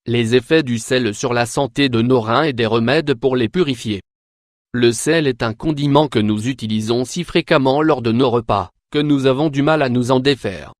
Les effets du sel sur la santé de nos reins et des remèdes pour les purifier. Le sel est un condiment que nous utilisons si fréquemment lors de nos repas, que nous avons du mal à nous en défaire.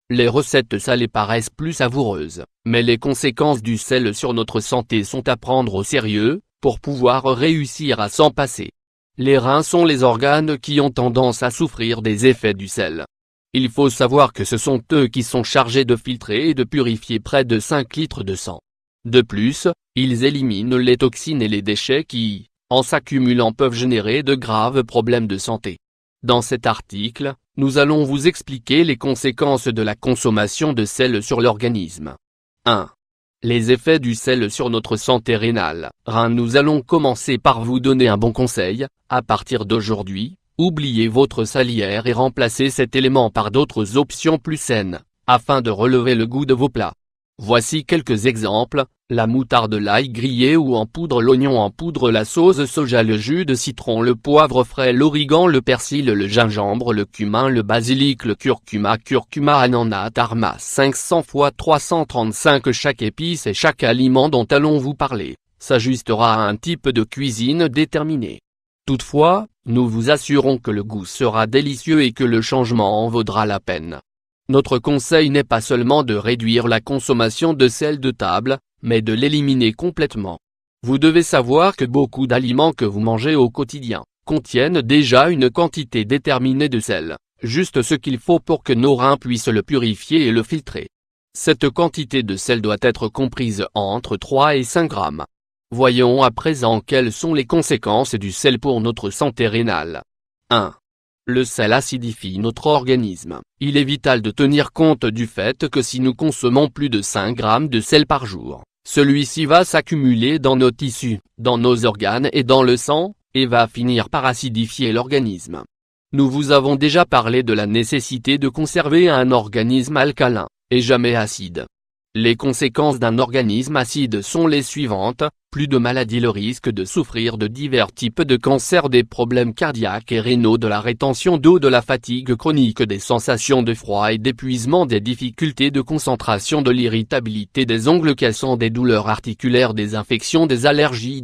Les recettes salées paraissent plus savoureuses, mais les conséquences du sel sur notre santé sont à prendre au sérieux, pour pouvoir réussir à s'en passer. Les reins sont les organes qui ont tendance à souffrir des effets du sel. Il faut savoir que ce sont eux qui sont chargés de filtrer et de purifier près de 5 litres de sang. De plus, ils éliminent les toxines et les déchets qui, en s'accumulant, peuvent générer de graves problèmes de santé. Dans cet article, nous allons vous expliquer les conséquences de la consommation de sel sur l'organisme. 1. Les effets du sel sur notre santé rénale. Nous allons commencer par vous donner un bon conseil. À partir d'aujourd'hui, oubliez votre salière et remplacez cet élément par d'autres options plus saines, afin de relever le goût de vos plats. Voici quelques exemples: la moutarde, l'ail grillé ou en poudre, l'oignon en poudre, la sauce soja, le jus de citron, le poivre frais, l'origan, le persil, le gingembre, le cumin, le basilic, le curcuma, ananas, tarma 500 x 335. Chaque épice et chaque aliment dont allons vous parler s'ajustera à un type de cuisine déterminé. Toutefois, nous vous assurons que le goût sera délicieux et que le changement en vaudra la peine. Notre conseil n'est pas seulement de réduire la consommation de sel de table, mais de l'éliminer complètement. Vous devez savoir que beaucoup d'aliments que vous mangez au quotidien contiennent déjà une quantité déterminée de sel, juste ce qu'il faut pour que nos reins puissent le purifier et le filtrer. Cette quantité de sel doit être comprise entre 3 et 5 grammes. Voyons à présent quelles sont les conséquences du sel pour notre santé rénale. 1. Le sel acidifie notre organisme. Il est vital de tenir compte du fait que si nous consommons plus de 5 grammes de sel par jour, celui-ci va s'accumuler dans nos tissus, dans nos organes et dans le sang, et va finir par acidifier l'organisme. Nous vous avons déjà parlé de la nécessité de conserver un organisme alcalin, et jamais acide. Les conséquences d'un organisme acide sont les suivantes: plus de maladies, le risque de souffrir de divers types de cancers, des problèmes cardiaques et rénaux, de la rétention d'eau, de la fatigue chronique, des sensations de froid et d'épuisement, des difficultés de concentration, de l'irritabilité, des ongles cassants, des douleurs articulaires, des infections, des allergies.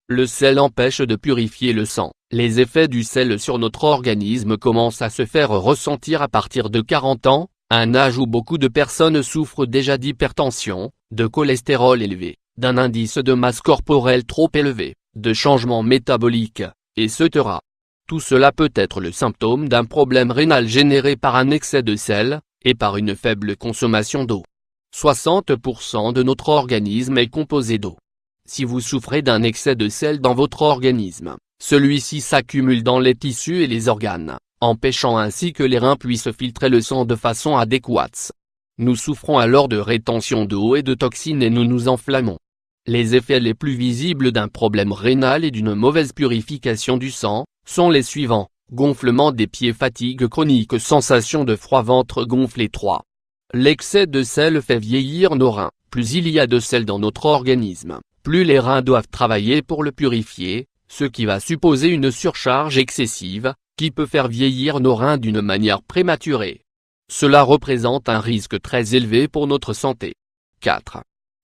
Le sel empêche de purifier le sang. Les effets du sel sur notre organisme commencent à se faire ressentir à partir de 40 ans, un âge où beaucoup de personnes souffrent déjà d'hypertension, de cholestérol élevé, d'un indice de masse corporelle trop élevé, de changements métaboliques, etc. Tout cela peut être le symptôme d'un problème rénal généré par un excès de sel, et par une faible consommation d'eau. 60% de notre organisme est composé d'eau. Si vous souffrez d'un excès de sel dans votre organisme, celui-ci s'accumule dans les tissus et les organes, empêchant ainsi que les reins puissent filtrer le sang de façon adéquate. Nous souffrons alors de rétention d'eau et de toxines et nous nous enflammons. Les effets les plus visibles d'un problème rénal et d'une mauvaise purification du sang sont les suivants: gonflement des pieds, fatigue chronique, sensation de froid, ventre gonflé. 3. L'excès de sel fait vieillir nos reins. Plus il y a de sel dans notre organisme, plus les reins doivent travailler pour le purifier, ce qui va supposer une surcharge excessive, qui peut faire vieillir nos reins d'une manière prématurée. Cela représente un risque très élevé pour notre santé. 4.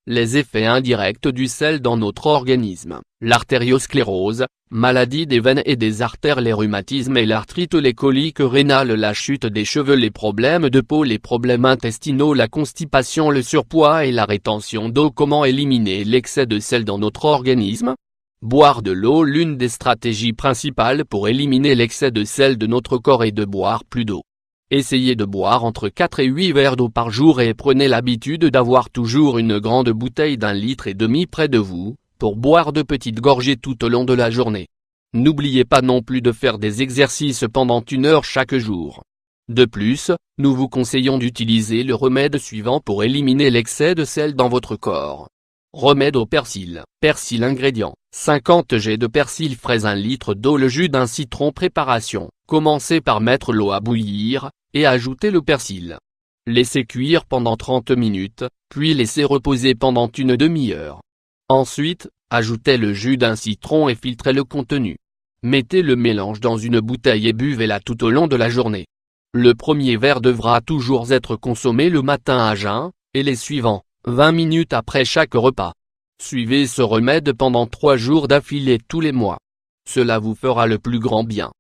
Les effets indirects du sel dans notre organisme: l'artériosclérose, maladie des veines et des artères, les rhumatismes et l'arthrite, les coliques rénales, la chute des cheveux, les problèmes de peau, les problèmes intestinaux, la constipation, le surpoids et la rétention d'eau. Comment éliminer l'excès de sel dans notre organisme? Boire de l'eau. L'une des stratégies principales pour éliminer l'excès de sel de notre corps est de boire plus d'eau. Essayez de boire entre 4 et 8 verres d'eau par jour et prenez l'habitude d'avoir toujours une grande bouteille d'1,5 litre près de vous, pour boire de petites gorgées tout au long de la journée. N'oubliez pas non plus de faire des exercices pendant 1 heure chaque jour. De plus, nous vous conseillons d'utiliser le remède suivant pour éliminer l'excès de sel dans votre corps. Remède au persil. Persil. Ingrédients: 50 g de persil frais, 1 litre d'eau, le jus d'un citron. Préparation: commencez par mettre l'eau à bouillir, et ajoutez le persil. Laissez cuire pendant 30 minutes, puis laissez reposer pendant une demi-heure. Ensuite, ajoutez le jus d'un citron et filtrez le contenu. Mettez le mélange dans une bouteille et buvez-la tout au long de la journée. Le premier verre devra toujours être consommé le matin à jeun, et les suivants, 20 minutes après chaque repas. Suivez ce remède pendant 3 jours d'affilée tous les mois. Cela vous fera le plus grand bien.